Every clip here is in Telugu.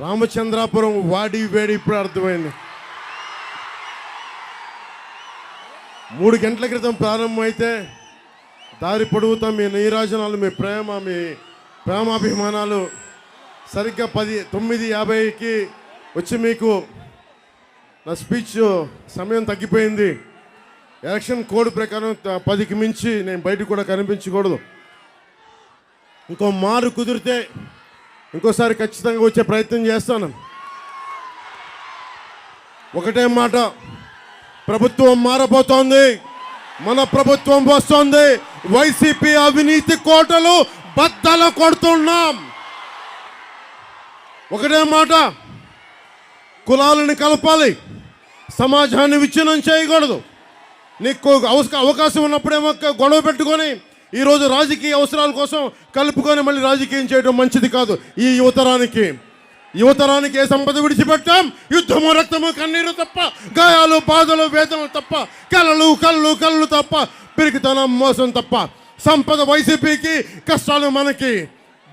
రామచంద్రాపురం వాడి వేడి ఇప్పుడు అర్థమైంది. 3 గంటల క్రితం ప్రారంభమైతే దారి పొడుగుతా మీ నీరాజనాలు, మీ ప్రేమాభిమానాలు సరిగ్గా 9:50కి వచ్చి మీకు నా స్పీచ్ సమయం తగ్గిపోయింది. ఎలక్షన్ కోడ్ ప్రకారం 10కి మించి నేను బయటకు కూడా కనిపించకూడదు. ఇంకో మారు కుదిరితే ఇంకోసారి ఖచ్చితంగా వచ్చే ప్రయత్నం చేస్తాను. ఒకటే మాట, ప్రభుత్వం మారబోతోంది, మన ప్రభుత్వం వస్తోంది. వైసీపీ అవినీతి కోటలు బద్దలు కొడుతున్నాం. ఒకటే మాట, కులాలను కలపాలి, సమాజాన్ని విచ్ఛిన్నం చేయకూడదు. నీకు అవకాశం ఉన్నప్పుడేమో గొడవ పెట్టుకొని ఈరోజు రాజకీయ అవసరాల కోసం కలుపుకొని మళ్ళీ రాజకీయం చేయడం మంచిది కాదు. ఈ యువతరానికి ఏ సంపద విడిచిపెట్టాం? యుద్ధము, రక్తము, కన్నీరు తప్ప, గాయాలు, బాధలు, వేదనలు తప్ప, కళ్ళు తప్ప, పిరికితనం, మోసం తప్ప. సంపద వైసీపీకి, కష్టాలు మనకి.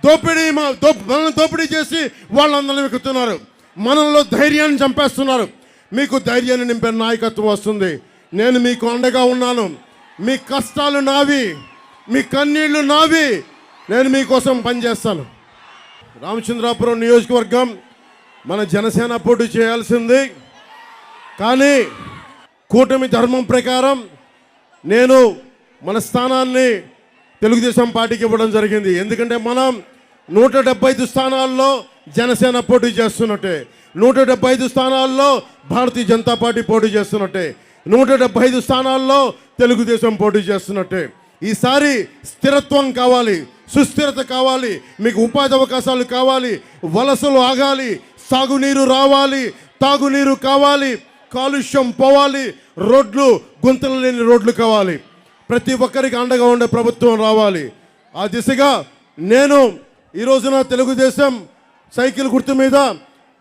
దోపిడీ చేసి వాళ్ళందరినీ వెక్కుతున్నారు. మనలో ధైర్యాన్ని చంపేస్తున్నారు. మీకు ధైర్యాన్ని నింపే నాయకత్వం వస్తుంది. నేను మీకు అండగా ఉన్నాను. మీ కష్టాలు నావి, మీ కన్నీళ్లు నావి. నేను మీకోసం పనిచేస్తాను. రామచంద్రాపురం నియోజకవర్గం మన జనసేన పోటీ చేయాల్సింది. కానీ కూటమి ధర్మం ప్రకారం నేను మన స్థానాన్ని తెలుగుదేశం పార్టీకి ఇవ్వడం జరిగింది. ఎందుకంటే మనం 175 స్థానాల్లో జనసేన పోటీ చేస్తున్నట్టే, 175 స్థానాల్లో భారతీయ జనతా పార్టీ పోటీ చేస్తున్నట్టే, 175 స్థానాల్లో తెలుగుదేశం పోటీ చేస్తున్నట్టే. ఈసారి స్థిరత్వం కావాలి, సుస్థిరత కావాలి, మీకు ఉపాధి అవకాశాలు కావాలి, వలసలు ఆగాలి, సాగునీరు రావాలి, తాగునీరు కావాలి, కాలుష్యం పోవాలి, రోడ్లు, గుంతలు లేని రోడ్లు కావాలి. ప్రతి ఒక్కరికి అండగా ఉండే ప్రభుత్వం రావాలి. ఆ దిశగా నేను ఈ రోజున తెలుగుదేశం సైకిల్ గుర్తు మీద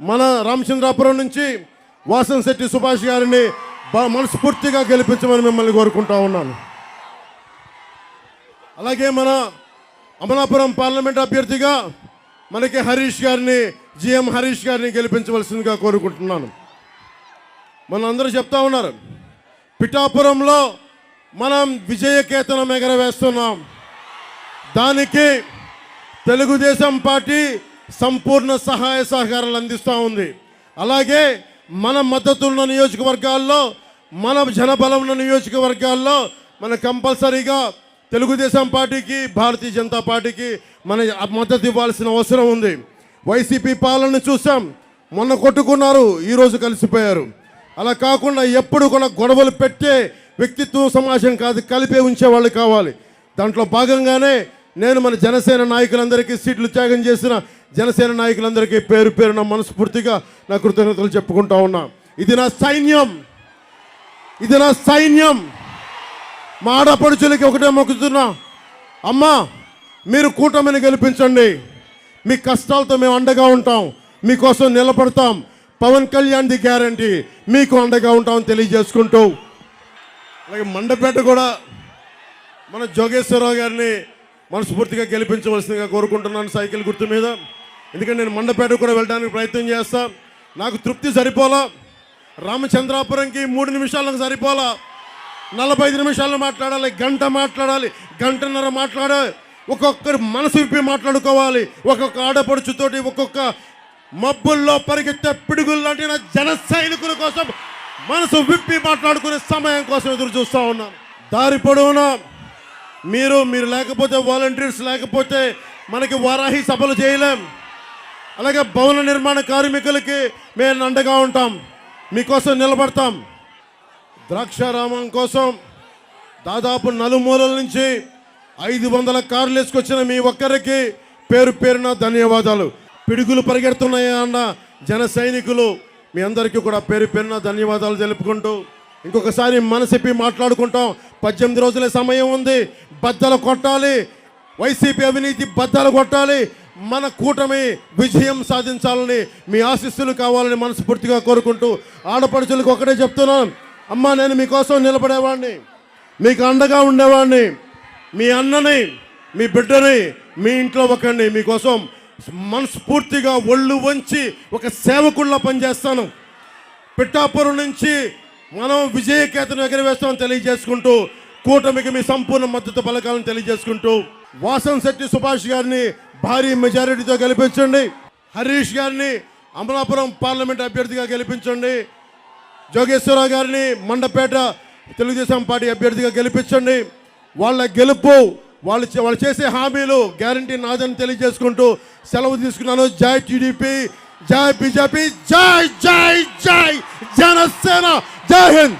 మన రామచంద్రాపురం నుంచి వాసంశెట్టి సుభాష్ గారిని మనస్ఫూర్తిగా గెలిపించమని మిమ్మల్ని కోరుకుంటా ఉన్నాను. అలాగే మన అమలాపురం పార్లమెంట్ అభ్యర్థిగా మనకి జిఎం హరీష్ గారిని గెలిపించవలసిందిగా కోరుకుంటున్నాను. అందరూ చెప్తా ఉన్నారు, పిఠాపురంలో మనం విజయకేతనం ఎగరవేస్తున్నాం. దానికి తెలుగుదేశం పార్టీ సంపూర్ణ సహాయ సహకారాలు అందిస్తూ ఉంది. అలాగే మన మద్దతు ఉన్న నియోజకవర్గాల్లో, మన జనబలం ఉన్న నియోజకవర్గాల్లో మన కంపల్సరీగా తెలుగుదేశం పార్టీకి, భారతీయ జనతా పార్టీకి మన మద్దతు ఇవ్వాల్సిన అవసరం ఉంది. వైసీపీ పాలన చూసాం, మొన్న కొట్టుకున్నారు, ఈరోజు కలిసిపోయారు. అలా కాకుండా ఎప్పుడు కూడా గొడవలు పెట్టే వ్యక్తిత్వం సమాజం కాదు, కలిపే ఉంచే వాళ్ళు కావాలి. దాంట్లో భాగంగానే నేను మన జనసేన నాయకులందరికీ, సీట్లు త్యాగం చేసిన జనసేన నాయకులందరికీ పేరు పేరున మనస్ఫూర్తిగా నా కృతజ్ఞతలు చెప్పుకుంటా ఉన్నా. ఇది నా సైన్యం. మా ఆడపడుచులకి ఒకటే మొక్కుతున్నా, అమ్మా మీరు కూటమిని గెలిపించండి. మీ కష్టాలతో మేము అండగా ఉంటాం, మీకోసం నిలబడతాం. పవన్ కళ్యాణ్ ది గ్యారంటీ, మీకు అండగా ఉంటామని తెలియజేసుకుంటూ, అలాగే మండపేట కూడా మన జోగేశ్వరరావు గారిని మనస్ఫూర్తిగా గెలిపించవలసిందిగా కోరుకుంటున్నాను సైకిల్ గుర్తు మీద. ఎందుకంటే నేను మండపేట కూడా వెళ్ళడానికి ప్రయత్నం చేస్తా. నాకు తృప్తి సరిపోలా. రామచంద్రాపురంకి 3 నిమిషాలకు సరిపోలా. 45 నిమిషాలు మాట్లాడాలి, గంట మాట్లాడాలి, గంటన్నర మాట్లాడాలి. ఒక్కొక్కరు మనసు విప్పి మాట్లాడుకోవాలి. ఒక్కొక్క ఆడపడుచుతోటి, ఒక్కొక్క మబ్బుల్లో పరిగెత్తే పిడుగులు లాంటి నా జన సైనికుల కోసం మనసు విప్పి మాట్లాడుకునే సమయం కోసం ఎదురు చూస్తూ ఉన్నాను. దారి పొడవునా మీరు లేకపోతే, వాలంటీర్స్ లేకపోతే మనకి వారాహి సభలు చేయలేం. అలాగే భవన నిర్మాణ కార్మికులకి మేము అండగా ఉంటాం, మీకోసం నిలబడతాం. ద్రాక్షారామం కోసం దాదాపు నలుమూలల నుంచి 500 కార్లు వేసుకొచ్చిన మీ ఒక్కరికి పేరు పేరున ధన్యవాదాలు. పిడుగులు పరిగెడుతున్నాయి అన్న జన సైనికులు మీ అందరికీ కూడా పేరు పేరున ధన్యవాదాలు తెలుపుకుంటూ, ఇంకొకసారి మనసిప్పి మాట్లాడుకుంటాం. 18 రోజుల సమయం ఉంది. బద్దలు కొట్టాలి, వైసీపీ అవినీతి బద్దలు కొట్టాలి. మన కూటమి విజయం సాధించాలని మీ ఆశీస్సులు కావాలని మనస్ఫూర్తిగా కోరుకుంటూ, ఆడపడుచులకు ఒకటే చెప్తున్నాను, అమ్మా నేను మీకోసం నిలబడేవాడిని, మీకు అండగా ఉండేవాడిని. మీ అన్నని, మీ బిడ్డని మీ ఇంట్లో ఒకరిని మీకోసం మనస్ఫూర్తిగా ఒళ్ళు వంచి ఒక సేవకుల్లా పనిచేస్తాను. పిఠాపురం నుంచి మనం విజయకేతను ఎగరవేస్తామని తెలియజేసుకుంటూ, కూటమికి మీ సంపూర్ణ మద్దతు పలకాలను తెలియజేసుకుంటూ, వాసంశెట్టి సుభాష్ గారిని భారీ మెజారిటీతో గెలిపించండి. హరీష్ గారిని అమలాపురం పార్లమెంట్ అభ్యర్థిగా గెలిపించండి. జోగేశ్వరరావు గారిని మండపేట తెలుగుదేశం పార్టీ అభ్యర్థిగా గెలిపించండి. వాళ్ళ గెలుపు, వాళ్ళు చేసే హామీలు గ్యారంటీ నాదని తెలియజేసుకుంటూ సెలవు తీసుకున్నాను. జై టీడీపీ, జై బీజేపీ, జై జై జై జనసేన, జై హింద్.